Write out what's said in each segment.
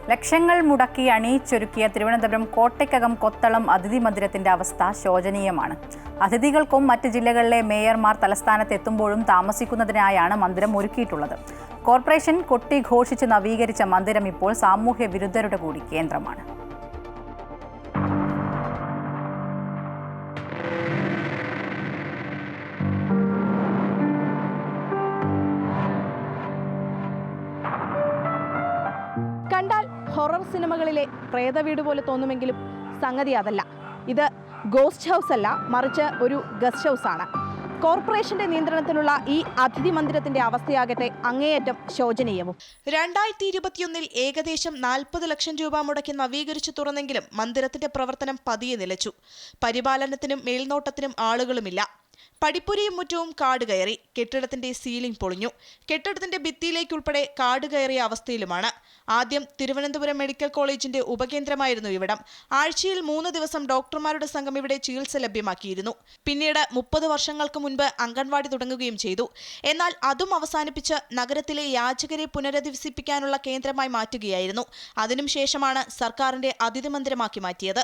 ലക്ഷങ്ങൾ മുടക്കി അണിയിച്ചൊരുക്കിയ തിരുവനന്തപുരം കോട്ടയ്ക്കകം കൊത്തളം അതിഥി മന്ദിരത്തിന്റെ അവസ്ഥ ശോചനീയമാണ്. അതിഥികൾക്കും മറ്റ് ജില്ലകളിലെ മേയർമാർ തലസ്ഥാനത്ത് എത്തുമ്പോഴും താമസിക്കുന്നതിനായാണ് മന്ദിരം ഒരുക്കിയിട്ടുള്ളത്. കോർപ്പറേഷൻ കൊട്ടിഘോഷിച്ച് നവീകരിച്ച മന്ദിരം ഇപ്പോൾ സാമൂഹ്യ വിരുദ്ധരുടെ കൂടി കേന്ദ്രമാണ്. കണ്ടാൽ ഹൊറർ സിനിമകളിലെ പ്രേതവീട് പോലെ തോന്നുമെങ്കിലും സംഗതി അതല്ല. ഇത് ഗോസ്റ്റ് ഹൗസ് അല്ല, മറിച്ച് ഒരു ഗസ്റ്റ് ഹൗസ് ആണ്. കോർപ്പറേഷന്റെ നിയന്ത്രണത്തിലുള്ള ഈ അതിഥി മന്ദിരത്തിന്റെ അവസ്ഥയാകട്ടെ അങ്ങേയറ്റം ശോചനീയവും. 2021 ഏകദേശം 40 ലക്ഷം രൂപ മുടക്കി നവീകരിച്ചു തുറന്നെങ്കിലും മന്ദിരത്തിന്റെ പ്രവർത്തനം പതിയെ നിലച്ചു. പരിപാലനത്തിനും മേൽനോട്ടത്തിനും ആളുകളുമില്ല. പടിപ്പുരയും മുറ്റവും കാട് കയറി. കെട്ടിടത്തിന്റെ സീലിംഗ് പൊളിഞ്ഞു. കെട്ടിടത്തിന്റെ ഭിത്തിയിലേക്കുൾപ്പെടെ കാട് കയറിയ അവസ്ഥയിലുമാണ്. ആദ്യം തിരുവനന്തപുരം മെഡിക്കൽ കോളേജിന്റെ ഉപകേന്ദ്രമായിരുന്നു ഇവിടം. ആഴ്ചയിൽ 3 ദിവസം ഡോക്ടർമാരുടെ സംഘം ഇവിടെ ചികിത്സ ലഭ്യമാക്കിയിരുന്നു. പിന്നീട് 30 വർഷങ്ങൾക്ക് മുൻപ് അംഗൻവാടി തുടങ്ങുകയും ചെയ്തു. എന്നാൽ അതും അവസാനിപ്പിച്ച് നഗരത്തിലെ യാചകരെ പുനരധിവസിപ്പിക്കാനുള്ള കേന്ദ്രമായി മാറ്റുകയായിരുന്നു. അതിനും ശേഷമാണ് സർക്കാരിന്റെ അതിഥി മന്ദിരമാക്കി മാറ്റിയത്.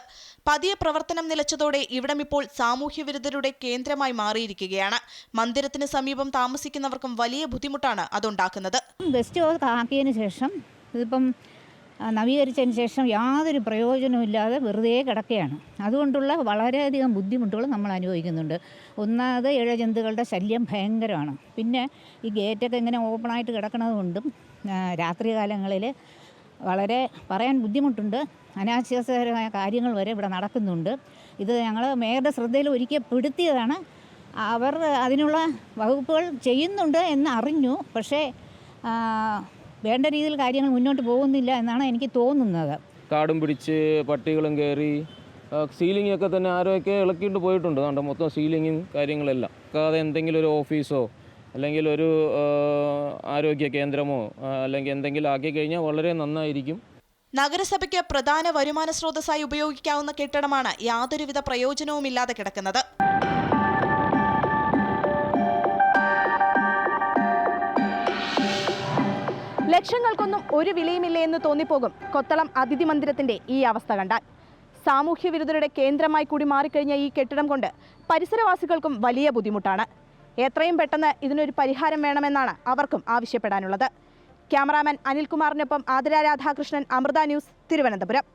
പതിയെ പ്രവർത്തനം നിലച്ചതോടെ ഇവിടമിപ്പോൾ സാമൂഹ്യ വിരുദ്ധരുടെ കേന്ദ്രമായി മാറിയിരിക്കുകയാണ്. മന്ദിരത്തിന് സമീപം താമസിക്കുന്നവർക്കും വലിയ ബുദ്ധിമുട്ടാണ് അതുണ്ടാക്കുന്നത്. ഗസ്റ്റ് ഹൗസ് ആക്കിയതിന് ശേഷം ഇതിപ്പം നവീകരിച്ചതിന് ശേഷം യാതൊരു പ്രയോജനമില്ലാതെ വെറുതെ കിടക്കുകയാണ്. അതുകൊണ്ടുള്ള വളരെയധികം ബുദ്ധിമുട്ടുകൾ നമ്മൾ അനുഭവിക്കുന്നുണ്ട്. ഒന്നാമത് ഇഴജന്തുക്കളുടെ ശല്യം ഭയങ്കരമാണ്. പിന്നെ ഈ ഗേറ്റൊക്കെ ഇങ്ങനെ ഓപ്പണായിട്ട് കിടക്കുന്നത് കൊണ്ടും രാത്രികാലങ്ങളിൽ വളരെ പറയാൻ ബുദ്ധിമുട്ടുണ്ട്. അനാശാസ്യകരമായ കാര്യങ്ങൾ വരെ ഇവിടെ നടക്കുന്നുണ്ട്. ഇത് ഞങ്ങൾ മേയറുടെ ശ്രദ്ധയിൽ ഒരിക്കൽ പെടുത്തിയതാണ്. അവർ അതിനുള്ള വകുപ്പുകൾ ചെയ്യുന്നുണ്ട് എന്ന് അറിഞ്ഞു. പക്ഷേ വേണ്ട രീതിയിൽ കാര്യങ്ങൾ മുന്നോട്ട് പോകുന്നില്ല എന്നാണ് എനിക്ക് തോന്നുന്നത്. കാടും പിടിച്ച് പട്ടികളും കയറി സീലിംഗ് ഒക്കെ തന്നെ ആരോയൊക്കെ ഇളക്കിയിട്ട് പോയിട്ടുണ്ട്. അതുകൊണ്ട് മൊത്തം സീലിങ്ങും കാര്യങ്ങളെല്ലാം അല്ലാതെ എന്തെങ്കിലും ഒരു ഓഫീസോ അല്ലെങ്കിൽ ഒരു ആരോഗ്യ കേന്ദ്രമോ അല്ലെങ്കിൽ എന്തെങ്കിലും ആക്കി കഴിഞ്ഞാൽ വളരെ നന്നായിരിക്കും. നഗരസഭയ്ക്ക് പ്രധാന വരുമാന സ്രോതസ്സായി ഉപയോഗിക്കാവുന്ന കെട്ടിടമാണ് യാതൊരുവിധ പ്രയോജനവുമില്ലാതെ കിടക്കുന്നത്. ലക്ഷങ്ങൾക്കൊന്നും ഒരു വിലയുമില്ല എന്ന് തോന്നിപ്പോകും കൊത്തളം അതിഥി മന്ദിരത്തിന്റെ ഈ അവസ്ഥ കണ്ടാൽ. സാമൂഹ്യ വിരുദ്ധരുടെ കേന്ദ്രമായി കൂടി മാറിക്കഴിഞ്ഞ ഈ കെട്ടിടം കൊണ്ട് പരിസരവാസികൾക്കും വലിയ ബുദ്ധിമുട്ടാണ്. എത്രയും പെട്ടെന്ന് ഇതിനൊരു പരിഹാരം വേണമെന്നാണ് അവർക്കും ആവശ്യപ്പെടാനുള്ളത്. ക്യാമറാമാൻ അനിൽകുമാറിനൊപ്പം ആതിര രാധാകൃഷ്ണൻ, അമൃത ന്യൂസ്, തിരുവനന്തപുരം.